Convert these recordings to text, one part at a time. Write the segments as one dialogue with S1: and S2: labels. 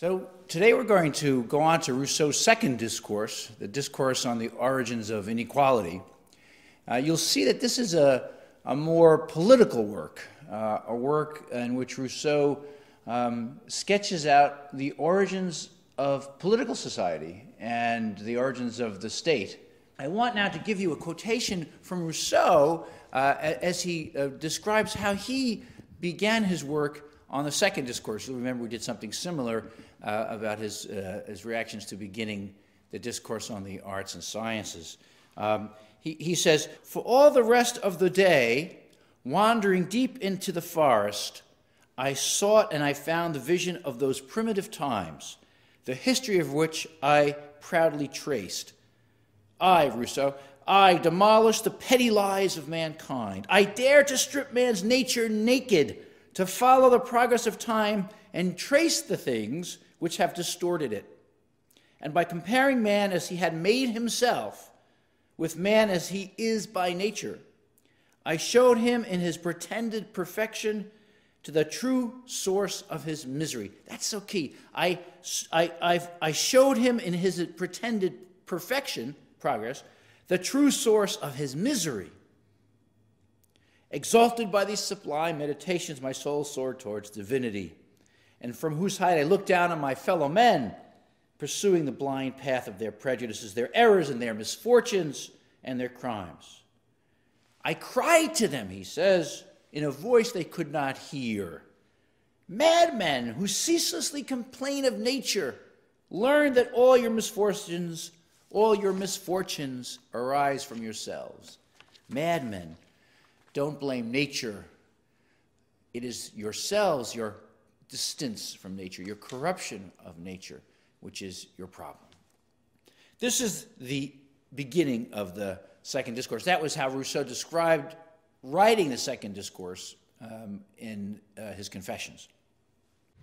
S1: So today we're going to go on to Rousseau's second discourse, the discourse on the origins of inequality. You'll see that this is a more political work, a work in which Rousseau sketches out the origins of political society and the origins of the state. I want now to give you a quotation from Rousseau as he describes how he began his work on the second discourse. You'll remember we did something similar about his reactions to beginning the discourse on the arts and sciences. He says, "For all the rest of the day, wandering deep into the forest, I sought and I found the vision of those primitive times, the history of which I proudly traced. I, Rousseau, I demolished the petty lies of mankind. I dared to strip man's nature naked, to follow the progress of time and trace the things which have distorted it. And by comparing man as he had made himself with man as he is by nature, I showed him in his pretended perfection to the true source of his misery." That's so key. I showed him in his pretended perfection, progress, the true source of his misery. Exalted by these sublime meditations, my soul soared towards divinity, and from whose height I looked down on my fellow men, pursuing the blind path of their prejudices, their errors and their misfortunes and their crimes. I cried to them, he says, in a voice they could not hear. Madmen who ceaselessly complain of nature, learn that all your misfortunes arise from yourselves. Madmen, don't blame nature. It is yourselves, your distance from nature, your corruption of nature, which is your problem. This is the beginning of the second discourse. That was how Rousseau described writing the second discourse in his Confessions.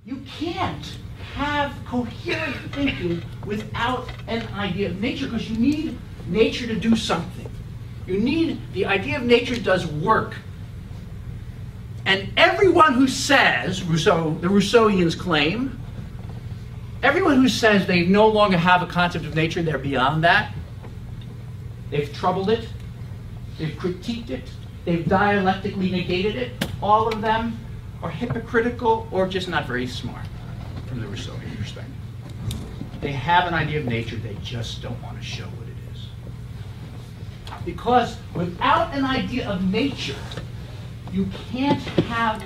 S1: You can't have coherent thinking without an idea of nature, because you need nature to do something. You need, the idea of nature does work. And everyone who says, the Rousseauians claim, everyone who says they no longer have a concept of nature, they're beyond that, they've troubled it, they've critiqued it, they've dialectically negated it, all of them are hypocritical or just not very smart from the Rousseauian perspective. They have an idea of nature, they just don't want to show what it is. Because without an idea of nature, you can't have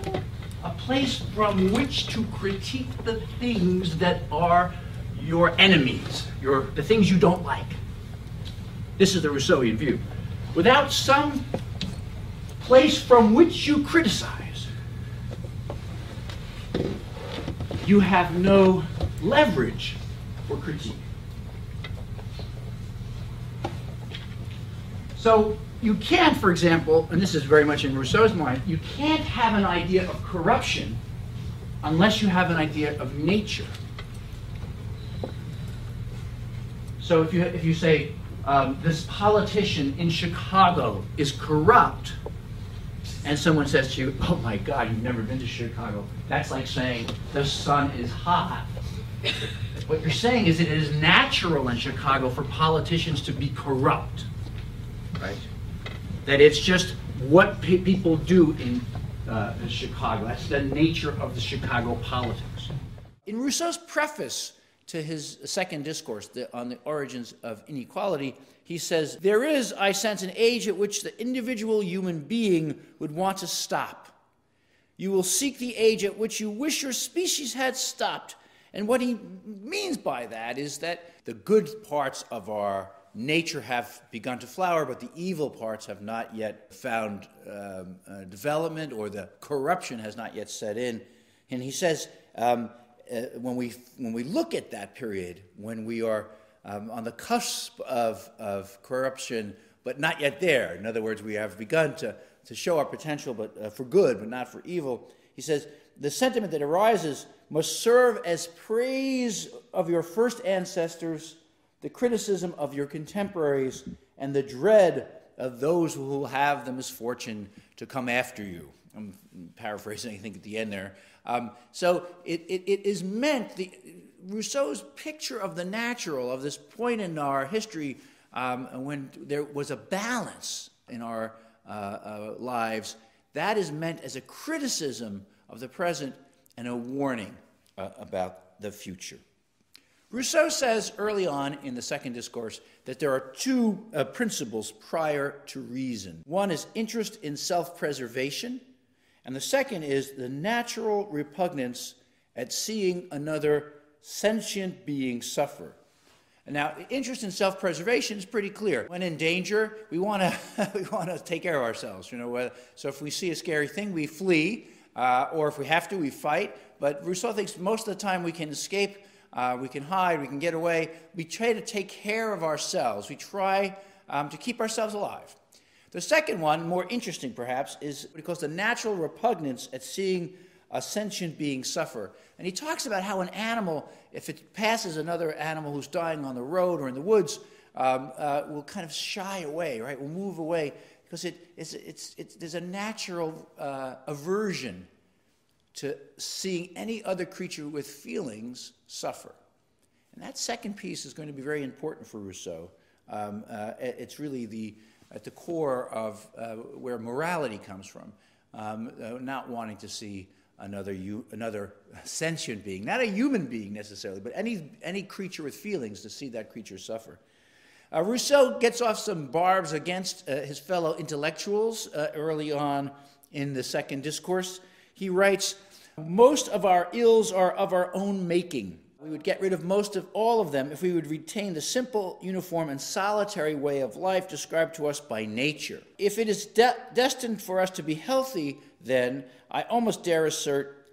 S1: a place from which to critique the things that are your enemies, the things you don't like. This is the Rousseauian view. Without some place from which you criticize, you have no leverage for critique. So you can't, for example, and this is very much in Rousseau's mind, you can't have an idea of corruption unless you have an idea of nature. So if you say, this politician in Chicago is corrupt, and someone says to you, oh my God, you've never been to Chicago. That's like saying the sun is hot. What you're saying is it is natural in Chicago for politicians to be corrupt, right? That it's just what people do in Chicago. That's the nature of the Chicago politics. In Rousseau's preface to his second discourse on the origins of inequality, he says, "There is, I sense, an age at which the individual human being would want to stop. You will seek the age at which you wish your species had stopped." And what he means by that is that the good parts of our nature have begun to flower, but the evil parts have not yet found development, or the corruption has not yet set in. And he says, when we look at that period, when we are on the cusp of corruption, but not yet there, in other words, we have begun to show our potential, but for good, but not for evil, he says, the sentiment that arises must serve as praise of your first ancestors, the criticism of your contemporaries, and the dread of those who will have the misfortune to come after you. I'm paraphrasing, I think, at the end there. So it is meant, Rousseau's picture of the natural, of this point in our history when there was a balance in our lives, that is meant as a criticism of the present and a warning about the future. Rousseau says early on in the second discourse that there are two principles prior to reason. One is interest in self-preservation, and the second is the natural repugnance at seeing another sentient being suffer. And now, interest in self-preservation is pretty clear. When in danger, we want to take care of ourselves. So if we see a scary thing, we flee, or if we have to, we fight. But Rousseau thinks most of the time we can escape, we can hide, we can get away. We try to take care of ourselves. We try to keep ourselves alive. The second one, more interesting perhaps, is what he calls the natural repugnance at seeing a sentient being suffer. And he talks about how an animal, if it passes another animal who's dying on the road or in the woods, will kind of shy away, right? Will move away because there's a natural aversion to seeing any other creature with feelings suffer. And that second piece is going to be very important for Rousseau. It's really at the core of where morality comes from, not wanting to see another sentient being, not a human being necessarily, but any creature with feelings, to see that creature suffer. Rousseau gets off some barbs against his fellow intellectuals early on in the second discourse. He writes, "Most of our ills are of our own making. We would get rid of most of all of them if we would retain the simple, uniform, and solitary way of life described to us by nature. If it is destined for us to be healthy, then I almost dare assert,"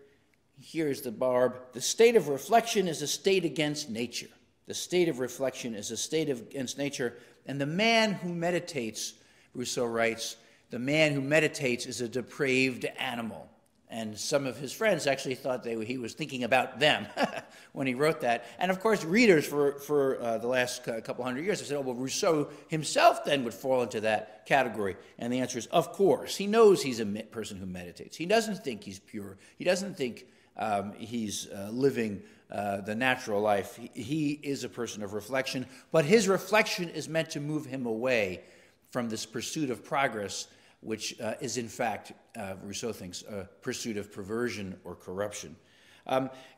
S1: here's the barb, "the state of reflection is a state against nature. The state of reflection is a state against nature, and the man who meditates," Rousseau writes, "the man who meditates is a depraved animal." And some of his friends actually thought he was thinking about them when he wrote that. And of course, readers for the last couple hundred years have said, "Oh, well, Rousseau himself then would fall into that category." And the answer is, of course. He knows he's a person who meditates. He doesn't think he's pure. He doesn't think he's living the natural life. He is a person of reflection, but his reflection is meant to move him away from this pursuit of progress, which is in fact, Rousseau thinks, a pursuit of perversion or corruption.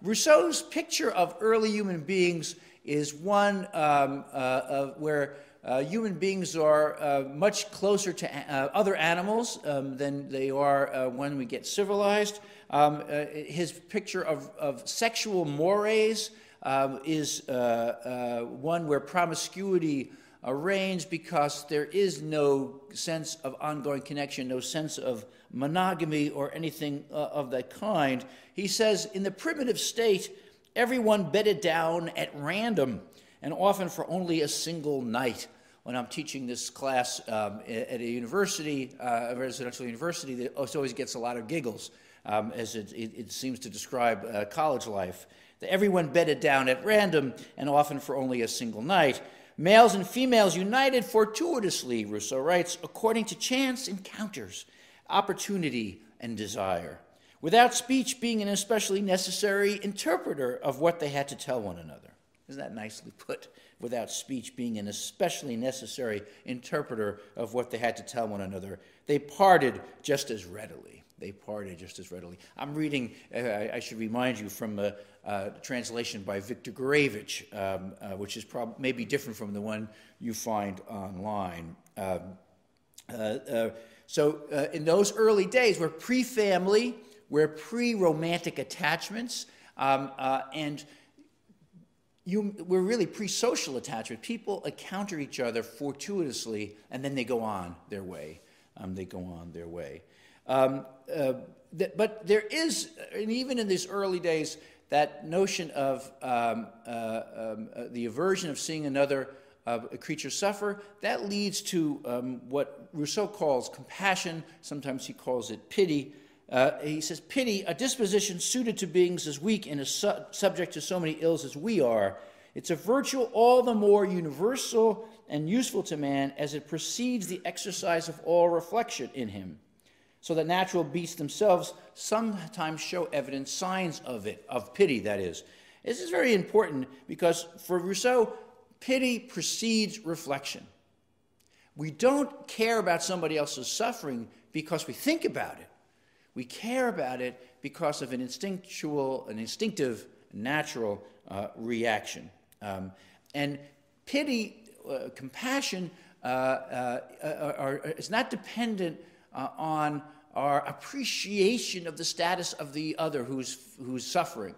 S1: Rousseau's picture of early human beings is one where human beings are much closer to other animals than they are when we get civilized. His picture of sexual mores is one where promiscuity reigns because there is no sense of ongoing connection, no sense of monogamy or anything of that kind. He says, in the primitive state, everyone bedded down at random and often for only a single night. When I'm teaching this class at a university, a residential university, it always gets a lot of giggles as it seems to describe college life. Everyone bedded down at random and often for only a single night. Males and females united fortuitously, Rousseau writes, according to chance encounters, opportunity, and desire, without speech being an especially necessary interpreter of what they had to tell one another. Isn't that nicely put? Without speech being an especially necessary interpreter of what they had to tell one another. They parted just as readily. They parted just as readily. I'm reading, I should remind you, from a translation by Victor Gurevich, which is maybe different from the one you find online. So in those early days, we're pre-family, we're pre-romantic attachments, and we're really pre-social attachment. People encounter each other fortuitously, and then they go on their way. But there is, and even in these early days, that notion of the aversion of seeing another creature suffer, that leads to what Rousseau calls compassion. Sometimes he calls it pity. He says, pity, a disposition suited to beings as weak and as subject to so many ills as we are. It's a virtue all the more universal and useful to man as it precedes the exercise of all reflection in him. So that natural beasts themselves sometimes show evident signs of it, of pity, that is. This is very important because for Rousseau, pity precedes reflection. We don't care about somebody else's suffering because we think about it. We care about it because of an instinctive, natural reaction. And pity, compassion, is not dependent on our appreciation of the status of the other who's suffering.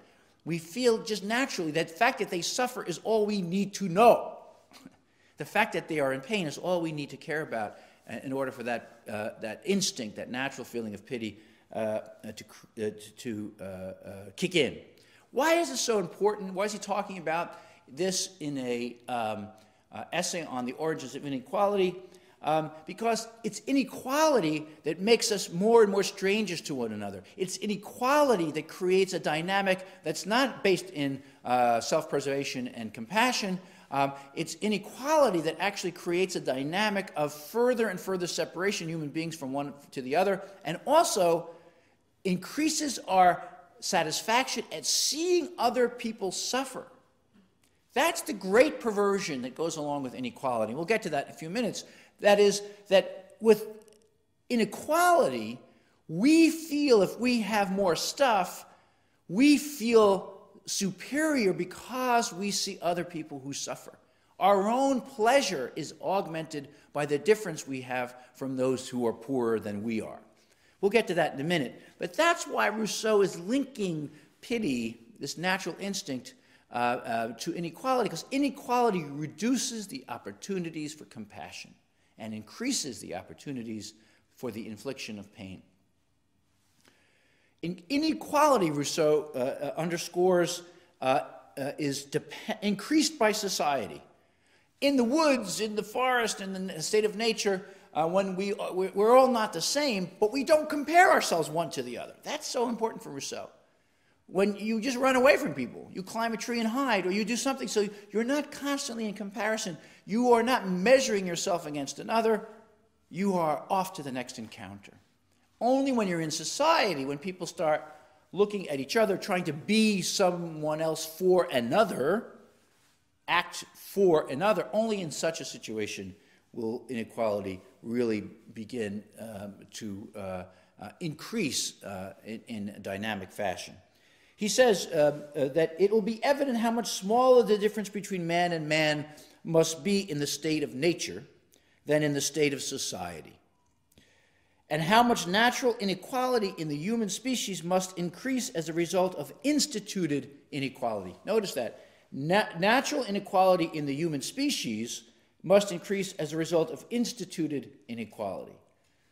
S1: We feel just naturally that the fact that they suffer is all we need to know. The fact that they are in pain is all we need to care about in order for that instinct, that natural feeling of pity to kick in. Why is this so important? Why is he talking about this in a essay on the origins of inequality? Because it's inequality that makes us more and more strangers to one another. It's inequality that creates a dynamic that's not based in self-preservation and compassion. It's inequality that actually creates a dynamic of further and further separation of human beings from one to the other, and also increases our satisfaction at seeing other people suffer. That's the great perversion that goes along with inequality. We'll get to that in a few minutes. That is, that with inequality, we feel if we have more stuff, we feel superior because we see other people who suffer. Our own pleasure is augmented by the difference we have from those who are poorer than we are. We'll get to that in a minute. But that's why Rousseau is linking pity, this natural instinct, to inequality, because inequality reduces the opportunities for compassion and increases the opportunities for the infliction of pain. Inequality, Rousseau underscores, is increased by society. In the woods, in the forest, in the state of nature, when we're all not the same, but we don't compare ourselves one to the other. That's so important for Rousseau. When you just run away from people, you climb a tree and hide, or you do something, so you're not constantly in comparison. You are not measuring yourself against another. You are off to the next encounter. Only when you're in society, when people start looking at each other, trying to be someone else for another, act for another, only in such a situation will inequality really begin to increase in a dynamic fashion. He says that it will be evident how much smaller the difference between man and man must be in the state of nature than in the state of society, and how much natural inequality in the human species must increase as a result of instituted inequality. Notice that. Natural inequality in the human species must increase as a result of instituted inequality.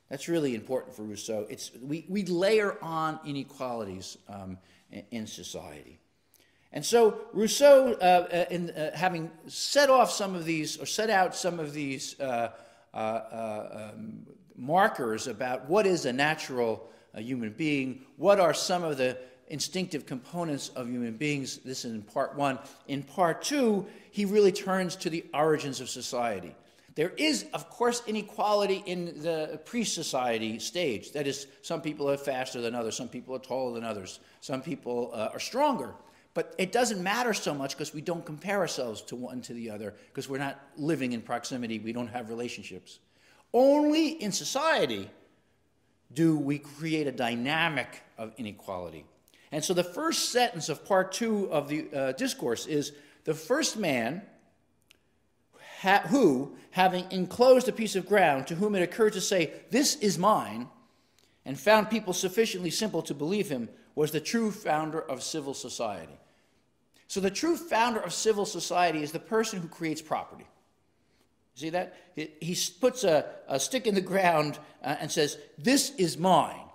S1: That's really important for Rousseau. We layer on inequalities in society. And so Rousseau, having set out some of these markers about what is a natural human being, what are some of the instinctive components of human beings. This is in part one. In part two, he really turns to the origins of society. There is, of course, inequality in the pre-society stage. That is, some people are faster than others, some people are taller than others, some people are stronger. But it doesn't matter so much because we don't compare ourselves to one to the other, because we're not living in proximity, we don't have relationships. Only in society do we create a dynamic of inequality. And so the first sentence of part two of the discourse is, the first man who, having enclosed a piece of ground, to whom it occurred to say, "This is mine," and found people sufficiently simple to believe him, was the true founder of civil society. So the true founder of civil society is the person who creates property. See that? He puts a stick in the ground and says, "This is mine,"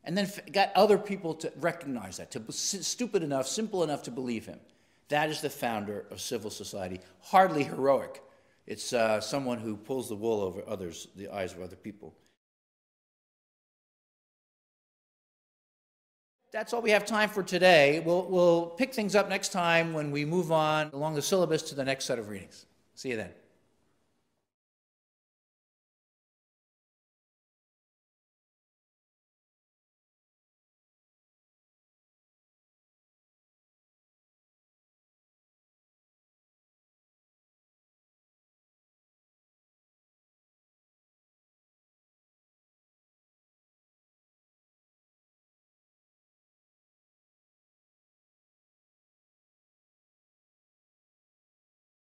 S1: and then got other people to recognize that, to be stupid enough, simple enough to believe him. That is the founder of civil society. Hardly heroic. It's someone who pulls the wool over the eyes of other people. That's all we have time for today. We'll pick things up next time when we move on along the syllabus to the next set of readings. See you then.